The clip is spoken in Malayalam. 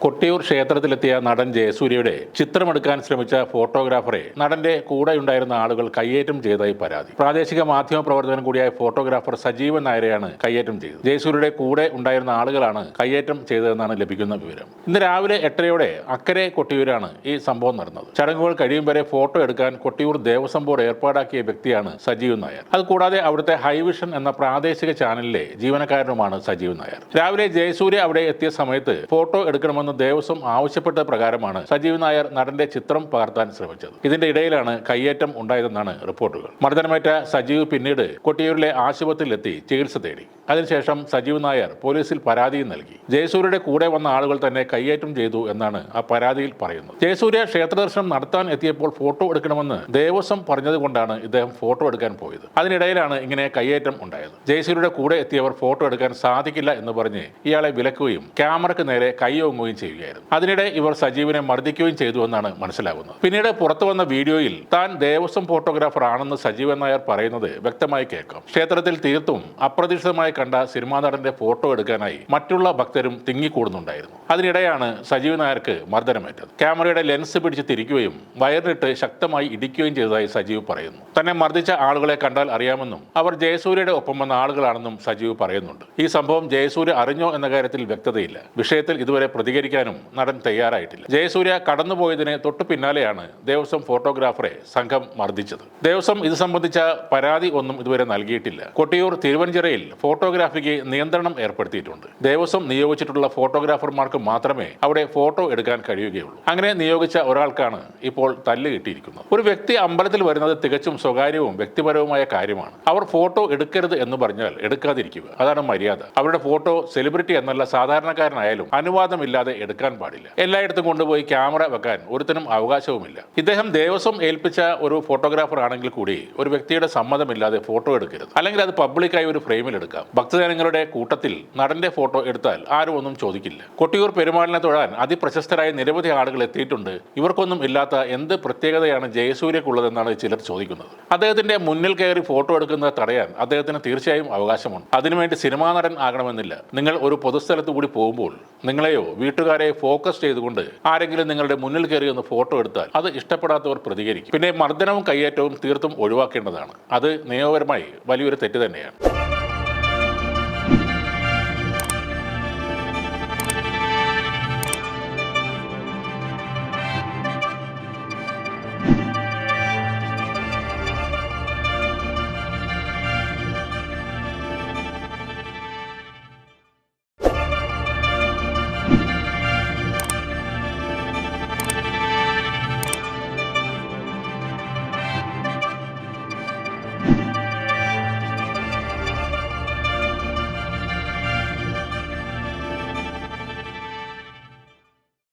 കൊട്ടിയൂർ ക്ഷേത്രത്തിലെത്തിയ നടൻ ജയസൂര്യയുടെ ചിത്രമെടുക്കാൻ ശ്രമിച്ച ഫോട്ടോഗ്രാഫറെ നടന്റെ കൂടെയുണ്ടായിരുന്ന ആളുകൾ കയ്യേറ്റം ചെയ്തതായി പരാതി. പ്രാദേശിക മാധ്യമ പ്രവർത്തകൻ കൂടിയായ ഫോട്ടോഗ്രാഫർ സജീവൻ നായരെയാണ് കയ്യേറ്റം ചെയ്തത്. ജയസൂര്യയുടെ കൂടെ ഉണ്ടായിരുന്ന ആളുകളാണ് കയ്യേറ്റം ചെയ്തതെന്നാണ് ലഭിക്കുന്ന വിവരം. ഇന്ന് രാവിലെ 8:30 അക്കരെ കൊട്ടിയൂരാണ് ഈ സംഭവം നടന്നത്. ചടങ്ങുകൾ കഴിയും വരെ ഫോട്ടോ എടുക്കാൻ കൊട്ടിയൂർ ദേവസ്വം ബോർഡ് ഏർപ്പാടാക്കിയ വ്യക്തിയാണ് സജീവൻ നായർ. അതുകൂടാതെ അവിടുത്തെ ഹൈവിഷൻ എന്ന പ്രാദേശിക ചാനലിലെ ജീവനക്കാരനുമാണ് സജീവൻ നായർ. രാവിലെ ജയസൂര്യ അവിടെ എത്തിയ സമയത്ത് ഫോട്ടോ എടുക്കണമെന്ന് ദേവസ്വം ആവശ്യപ്പെട്ട പ്രകാരമാണ് സജീവൻ നായർ നടന്റെ ചിത്രം പകർത്താൻ ശ്രമിച്ചത്. ഇതിന്റെ ഇടയിലാണ് കയ്യേറ്റം ഉണ്ടായതെന്നാണ് റിപ്പോർട്ടുകൾ. മർദ്ദനമേറ്റ സജീവ് പിന്നീട് കൊട്ടിയൂരിലെ ആശുപത്രിയിലെത്തി ചികിത്സ തേടി. അതിനുശേഷം സജീവ് നായർ പോലീസിൽ പരാതിയും നൽകി. ജയസൂര്യയുടെ കൂടെ വന്ന ആളുകൾ തന്നെ കയ്യേറ്റം ചെയ്തു എന്നാണ് ആ പരാതിയിൽ പറയുന്നത്. ജയസൂര്യ ക്ഷേത്രദർശനം നടത്താൻ എത്തിയപ്പോൾ ഫോട്ടോ എടുക്കണമെന്ന് ദേവസ്വം പറഞ്ഞതുകൊണ്ടാണ് ഇദ്ദേഹം ഫോട്ടോ എടുക്കാൻ പോയത്. അതിനിടയിലാണ് ഇങ്ങനെ കയ്യേറ്റം ഉണ്ടായത്. ജയസൂര്യയുടെ കൂടെ എത്തിയവർ ഫോട്ടോ എടുക്കാൻ സാധിക്കില്ല എന്ന് പറഞ്ഞ് ഇയാളെ വിലക്കുകയും ക്യാമറയ്ക്ക് നേരെ കൈയോങ്ങുകയും ചെയ്യുകയായിരുന്നു. അതിനിടെ ഇവർ സജീവിനെ മർദ്ദിക്കുകയും ചെയ്തു എന്നാണ് മനസ്സിലാകുന്നത്. പിന്നീട് പുറത്തു വന്ന വീഡിയോയിൽ താൻ ദേവസ്വം ഫോട്ടോഗ്രാഫർ ആണെന്ന് സജീവൻ നായർ പറയുന്നത് വ്യക്തമായി കേൾക്കാം. ക്ഷേത്രത്തിൽ തീർത്തും അപ്രതീക്ഷിതമായി കണ്ട സിനിമാ നടന്റെ ഫോട്ടോ എടുക്കാനായി മറ്റുള്ള ഭക്തരും തിങ്ങിക്കൂടുന്നുണ്ടായിരുന്നു. അതിനിടെയാണ് സജീവൻ നായർക്ക് മർദ്ദനമേറ്റത്. ക്യാമറയുടെ ലെൻസ് പിടിച്ച് തിരിക്കുകയും വയറിട്ട് ശക്തമായി ഇടിക്കുകയും ചെയ്തതായി സജീവ് പറയുന്നു. തന്നെ മർദ്ദിച്ച ആളുകളെ കണ്ടാൽ അറിയാമെന്നും അവർ ജയസൂര്യയുടെ ഒപ്പം വന്ന ആളുകളാണെന്നും സജീവ് പറയുന്നുണ്ട്. ഈ സംഭവം ജയസൂര്യ അറിഞ്ഞോ എന്ന കാര്യത്തിൽ വ്യക്തതയില്ല. വിഷയത്തിൽ ഇതുവരെ പ്രതികരിക്കാനും നടൻ തയ്യാറായിട്ടില്ല. ജയസൂര്യ കടന്നുപോയതിന് തൊട്ടു പിന്നാലെയാണ് ദേവസ്വം ഫോട്ടോഗ്രാഫറെ സംഘം മർദ്ദിച്ചത്. ദേവസ്വം ഇത് സംബന്ധിച്ച പരാതി ഒന്നും ഇതുവരെ നൽകിയിട്ടില്ല. കൊട്ടിയൂർ തിരുവഞ്ചിറയിൽ ഫോട്ടോഗ്രാഫിക്ക് നിയന്ത്രണം ഏർപ്പെടുത്തിയിട്ടുണ്ട്. ദേവസ്വം നിയോഗിച്ചിട്ടുള്ള ഫോട്ടോഗ്രാഫർമാർക്ക് മാത്രമേ അവിടെ ഫോട്ടോ എടുക്കാൻ കഴിയുകയുള്ളൂ. അങ്ങനെ നിയോഗിച്ച ഒരാൾക്കാണ് ഇപ്പോൾ തല്ല് കിട്ടിയിരിക്കുന്നത്. ഒരു വ്യക്തി അമ്പലത്തിൽ വരുന്നത് തികച്ചും സ്വകാര്യവും വ്യക്തിപരവുമായ കാര്യമാണ്. അവർ ഫോട്ടോ എടുക്കരുത് എന്ന് പറഞ്ഞാൽ എടുക്കാതിരിക്കുക, അതാണ് മര്യാദ. അവരുടെ ഫോട്ടോ സെലിബ്രിറ്റി എന്നല്ല സാധാരണക്കാരനായാലും അനുവാദമില്ലാതെ എടുക്കാൻ പാടില്ല. എല്ലായിടത്തും കൊണ്ടുപോയി ക്യാമറ വെക്കാൻ ഒരുത്തനും അവകാശവുമില്ല. ഇദ്ദേഹം ദേവസ്വം ഏൽപ്പിച്ച ഒരു ഫോട്ടോഗ്രാഫർ ആണെങ്കിൽ കൂടി ഒരു വ്യക്തിയുടെ സമ്മതമില്ലാതെ ഫോട്ടോ എടുക്കരുത്. അല്ലെങ്കിൽ അത് പബ്ലിക്കായി ഒരു ഫ്രെയിമിൽ എടുക്കാം. ഭക്തജനങ്ങളുടെ കൂട്ടത്തിൽ നടന്റെ ഫോട്ടോ എടുത്താൽ ആരും ഒന്നും ചോദിക്കില്ല. കൊട്ടിയൂർ പെരുമാളിനെ തൊഴാൻ അതിപ്രശസ്തരായ നിരവധി ആളുകൾ എത്തിയിട്ടുണ്ട്. ഇവർക്കൊന്നും ഇല്ലാത്ത എന്ത് പ്രത്യേകതയാണ് ജയസൂര്യക്കുള്ളതെന്നാണ് ചിലർ ചോദിക്കുന്നത്. അദ്ദേഹത്തിന്റെ മുന്നിൽ കയറി ഫോട്ടോ എടുക്കുന്നത് തടയാൻ അദ്ദേഹത്തിന് തീർച്ചയായും അവകാശമുണ്ട്. അതിനുവേണ്ടി സിനിമാ നടൻ ആകണമെന്നില്ല. നിങ്ങൾ ഒരു പൊതുസ്ഥലത്ത് കൂടി പോകുമ്പോൾ നിങ്ങളെയോ വീട്ടുകാരെയോ ഫോക്കസ് ചെയ്തുകൊണ്ട് ആരെങ്കിലും നിങ്ങളുടെ മുന്നിൽ കയറി ഒന്ന് ഫോട്ടോ എടുത്താൽ അത് ഇഷ്ടപ്പെടാത്തവർ പ്രതികരിക്കും. പിന്നെ മർദ്ദനവും കയ്യേറ്റവും തീർത്തും ഒഴിവാക്കേണ്ടതാണ്. അത് നിയമപരമായി വലിയൊരു തെറ്റ് തന്നെയാണ്.